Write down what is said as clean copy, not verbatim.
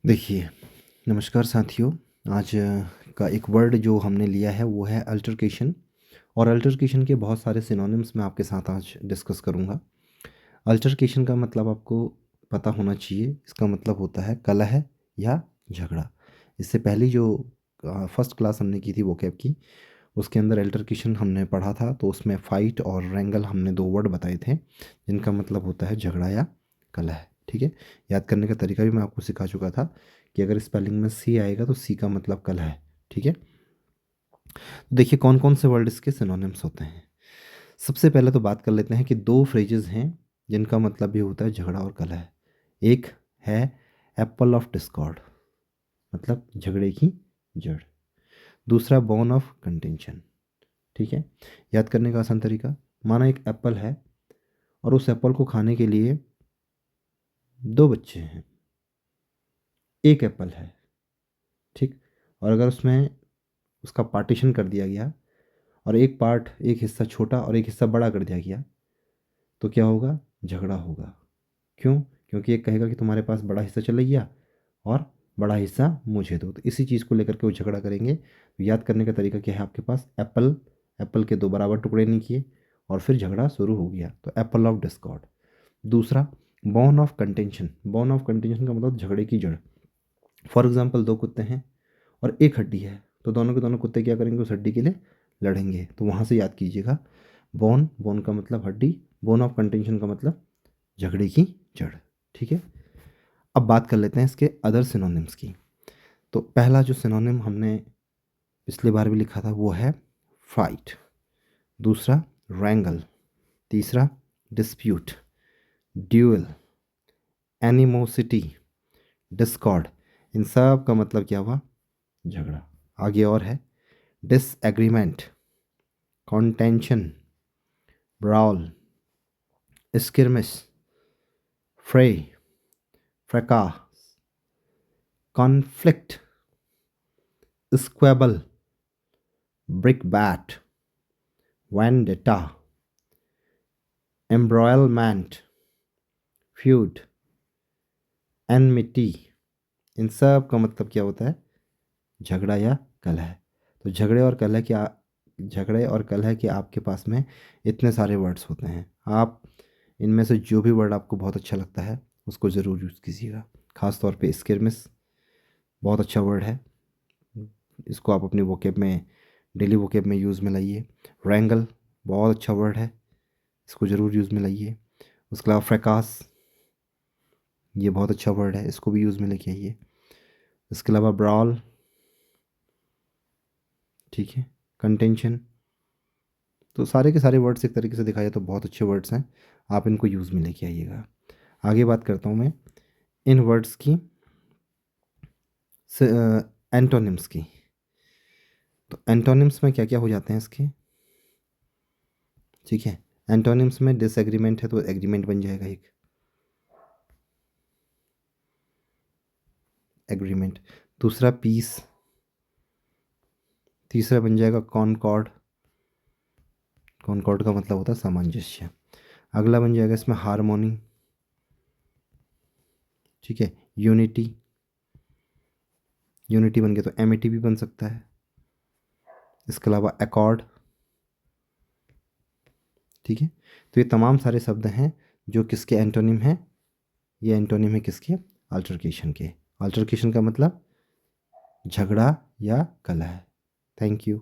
देखिए, नमस्कार साथियों। आज का एक वर्ड जो हमने लिया है वो है अल्टरकेशन। और अल्टरकेशन के बहुत सारे सिनोनिम्स मैं आपके साथ आज डिस्कस करूँगा। अल्टरकेशन का मतलब आपको पता होना चाहिए। इसका मतलब होता है कलह या झगड़ा। इससे पहली जो फर्स्ट क्लास हमने की थी वोकैब की, उसके अंदर अल्टरकेशन हमने पढ़ा था, तो उसमें फ़ाइट और रैंगल हमने दो वर्ड बताए थे जिनका मतलब होता है झगड़ा या कलह। ठीक है, याद करने का तरीका भी मैं आपको सिखा चुका था कि अगर स्पेलिंग में सी आएगा तो सी का मतलब कलह है। ठीक है, तो देखिए कौन कौन से वर्ड इसके सिनोनिम्स होते हैं। सबसे पहले तो बात कर लेते हैं कि दो फ्रेजेस हैं जिनका मतलब भी होता है झगड़ा और कलह। एक है एप्पल ऑफ डिस्कॉर्ड, मतलब झगड़े की जड़। दूसरा बोन ऑफ कंटेंशन। ठीक है, याद करने का आसान तरीका, माना एक एप्पल है और उस एप्पल को खाने के लिए दो बच्चे हैं। एक एप्पल है, ठीक, और अगर उसमें उसका पार्टीशन कर दिया गया और एक पार्ट, एक हिस्सा छोटा और एक हिस्सा बड़ा कर दिया गया, तो क्या होगा? झगड़ा होगा। क्यों? क्योंकि एक कहेगा कि तुम्हारे पास बड़ा हिस्सा चला गया और बड़ा हिस्सा मुझे दो, तो इसी चीज़ को लेकर के वो झगड़ा करेंगे। तो याद करने का तरीका क्या है आपके पास? एप्पल, एप्पल के दो बराबर टुकड़े नहीं किए और फिर झगड़ा शुरू हो गया, तो एप्पल ऑफ डिस्कॉर्ड। दूसरा, बॉन of contention. Bon of contention का मतलब झगड़े की जड़। फॉर एग्जाम्पल, दो कुत्ते हैं और एक हड्डी है, तो दोनों के दोनों कुत्ते क्या करेंगे? उस हड्डी के लिए लड़ेंगे। तो वहाँ से याद कीजिएगा, बोन, बोन का मतलब हड्डी, बोन ऑफ कंटेंशन का मतलब झगड़े की जड़। ठीक है, अब बात कर लेते हैं इसके अदर सिनोनिम्स की। तो पहला जो सिनोनिम हमने पिछली बार भी लिखा था वो है फाइट। दूसरा रैंगल। तीसरा डिस्प्यूट, ड्यूअल, एनिमोसिटी, डिस्कॉर्ड। इन सब का मतलब क्या हुआ? झगड़ा। आगे और है डिसएग्रीमेंट, कॉन्टेंशन, ब्राwl, स्किर्मिश, फ्रे, फ्रैका, conflict, squabble, ब्रिकबैट, vendetta, एम्ब्रॉयलमेंट, feud, enmity. इन सब का मतलब क्या होता है? झगड़ा या कलह। तो झगड़े और कलह के आपके पास में इतने सारे वर्ड्स होते हैं। आप इनमें से जो भी वर्ड आपको बहुत अच्छा लगता है उसको ज़रूर यूज़ कीजिएगा। ख़ास तौर पे स्किर्मिस बहुत अच्छा वर्ड है, इसको आप अपनी वोकेब में, डेली वोकेब में यूज़ में लाइए। रैंगल बहुत अच्छा वर्ड है, इसको ज़रूर यूज़ में लाइए। उसके अलावा फ्रैकास, ये बहुत अच्छा वर्ड है, इसको भी यूज़ में लेके आइए। इसके अलावा ब्राwl, ठीक है, कंटेंशन। तो सारे के सारे वर्ड्स एक तरीके से दिखाया तो बहुत अच्छे वर्ड्स हैं, आप इनको यूज़ में लेके आइएगा। आगे बात करता हूँ मैं इन वर्ड्स की एंटोनिम्स की। तो एंटोनिम्स में क्या क्या हो जाते हैं इसके? ठीक है, एंटोनिम्स में डिसएग्रीमेंट है तो एग्रीमेंट बन जाएगा एक, एग्रीमेंट। दूसरा पीस, तीसरा बन जाएगा कॉनकॉर्ड। कॉनकॉर्ड का मतलब होता है सामंजस्य। अगला बन जाएगा इसमें हारमोनी, ठीक है, यूनिटी। यूनिटी बन गया तो एमिटी भी बन सकता है। इसके अलावा एकॉर्ड। ठीक है, तो ये तमाम सारे शब्द हैं जो किसके एंटोनिम हैं? ये एंटोनिम है किसके? अल्टरकेशन के। अल्टरकेशन का मतलब झगड़ा या कलह। Thank you.